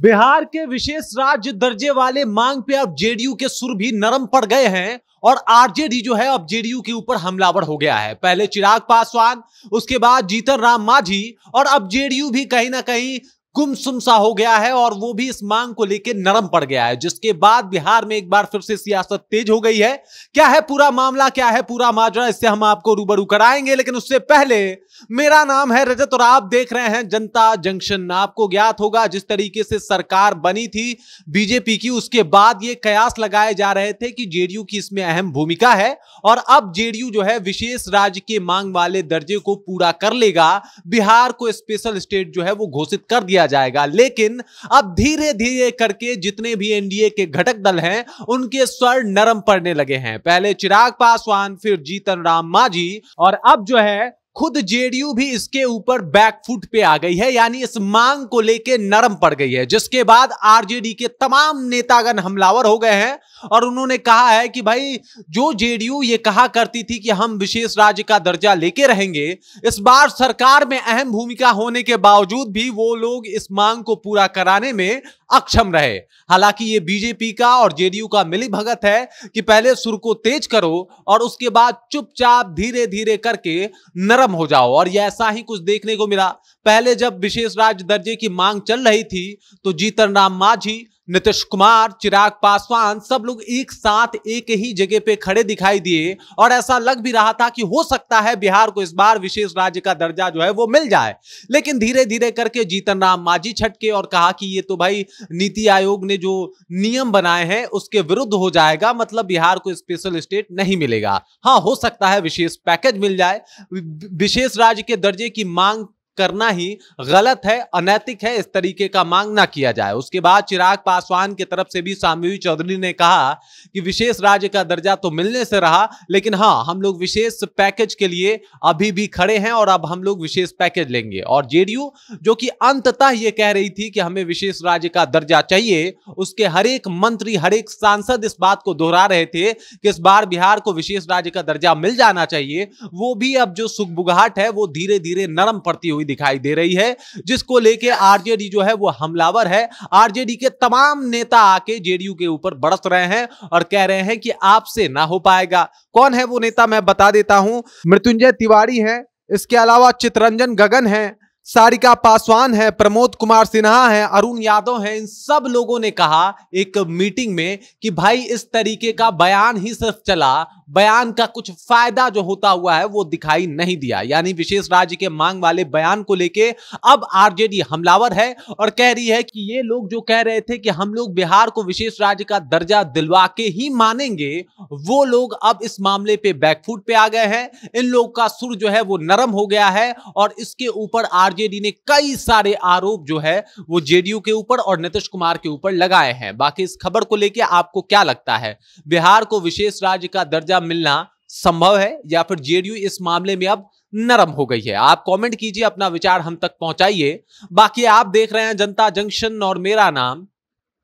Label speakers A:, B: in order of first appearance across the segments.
A: बिहार के विशेष राज्य दर्जे वाले मांग पे अब जेडीयू के सुर भी नरम पड़ गए हैं और आरजेडी जो है अब जेडीयू के ऊपर हमलावर हो गया है। पहले चिराग पासवान, उसके बाद जीतन राम मांझी और अब जेडीयू भी कहीं ना कहीं गुमसुम सा हो गया है और वो भी इस मांग को लेकर नरम पड़ गया है, जिसके बाद बिहार में एक बार फिर से सियासत तेज हो गई है। क्या है पूरा मामला, क्या है पूरा माजरा, इससे हम आपको रूबरू कराएंगे। लेकिन उससे पहले, मेरा नाम है रजत और आप देख रहे हैं जनता जंक्शन। आपको ज्ञात होगा जिस तरीके से सरकार बनी थी बीजेपी की, उसके बाद ये कयास लगाए जा रहे थे कि जेडीयू की इसमें अहम भूमिका है और अब जेडीयू जो है विशेष राज्य के मांग वाले दर्जे को पूरा कर लेगा, बिहार को स्पेशल स्टेट जो है वो घोषित कर दिया जाएगा। लेकिन अब धीरे धीरे करके जितने भी एनडीए के घटक दल हैं उनके स्वर नरम पड़ने लगे हैं। पहले चिराग पासवान, फिर जीतन राम मांझी और अब जो है खुद जेडीयू भी इसके ऊपर बैकफुट पे आ गई है, यानी इस मांग को लेके नरम पड़ गई है। जिसके बाद आरजेडी के तमाम नेतागण हमलावर हो गए हैं और उन्होंने कहा है कि भाई जो जेडीयू ये कहा करती थी कि हम विशेष राज्य का दर्जा लेके रहेंगे, इस बार सरकार में अहम भूमिका होने के बावजूद भी वो लोग इस मांग को पूरा कराने में अक्षम रहे। हालांकि ये बीजेपी का और जेडीयू का मिलीभगत है कि पहले सुर को तेज करो और उसके बाद चुपचाप धीरे धीरे करके नरम हो जाओ। और ये ऐसा ही कुछ देखने को मिला। पहले जब विशेष राज्य दर्जे की मांग चल रही थी तो जीतन राम मांझी, नीतीश कुमार, चिराग पासवान सब लोग एक साथ एक ही जगह पे खड़े दिखाई दिए और ऐसा लग भी रहा था कि हो सकता है बिहार को इस बार विशेष राज्य का दर्जा जो है वो मिल जाए। लेकिन धीरे धीरे करके जीतन राम मांझी छटके और कहा कि ये तो भाई नीति आयोग ने जो नियम बनाए हैं उसके विरुद्ध हो जाएगा, मतलब बिहार को स्पेशल स्टेट नहीं मिलेगा। हाँ, हो सकता है विशेष पैकेज मिल जाए। विशेष राज्य के दर्जे की मांग करना ही गलत है, अनैतिक है, इस तरीके का मांग ना किया जाए। उसके बाद चिराग पासवान की तरफ से भी शामवी चौधरी ने कहा कि विशेष राज्य का दर्जा तो मिलने से रहा, लेकिन हाँ, हम लोग विशेष पैकेज के लिए अभी भी खड़े हैं और अब हम लोग विशेष पैकेज लेंगे। और जेडीयू जो कि अंततः ये कह रही थी कि हमें विशेष राज्य का दर्जा चाहिए, उसके हर एक मंत्री, हर एक सांसद इस बात को दोहरा रहे थे कि इस बार बिहार को विशेष राज्य का दर्जा मिल जाना चाहिए। वो भी अब जो सुगबुगाहट है वो धीरे धीरे नरम पड़ती हुई दिखाई दे रही है, जिसको लेके आरजेडी जो है वो हमलावर है। आरजेडी के तमाम नेता आके जेडीयू के ऊपर बरस रहे हैं और कह रहे हैं कि आपसे ना हो पाएगा। कौन है वो नेता, मैं बता देता हूं। मृत्युंजय तिवारी है, इसके अलावा चितरंजन गगन है, सारिका पासवान है, प्रमोद कुमार सिन्हा है, अरुण यादव है। इन सब लोगों ने कहा एक मीटिंग में कि भाई इस तरीके का बयान ही सिर्फ चला, बयान का कुछ फायदा जो होता हुआ है वो दिखाई नहीं दिया। यानी विशेष राज्य के मांग वाले बयान को लेके अब आरजेडी हमलावर है और कह रही है कि ये लोग जो कह रहे थे कि हम लोग बिहार को विशेष राज्य का दर्जा दिलवा के ही मानेंगे, वो लोग अब इस मामले पे बैकफुट पे आ गए हैं। इन लोग का सुर जो है वो नरम हो गया है और इसके ऊपर आरजेडी ने कई सारे आरोप जो है वो जेडीयू के ऊपर और नीतीश कुमार के ऊपर लगाए हैं। बाकी इस खबर को लेके आपको क्या लगता है, बिहार को विशेष राज्य का दर्जा मिलना संभव है या फिर जेडीयू इस मामले में अब नरम हो गई है? आप कमेंट कीजिए, अपना विचार हम तक पहुंचाइए। बाकी आप देख रहे हैं जनता जंक्शन और मेरा नाम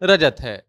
A: रजत है।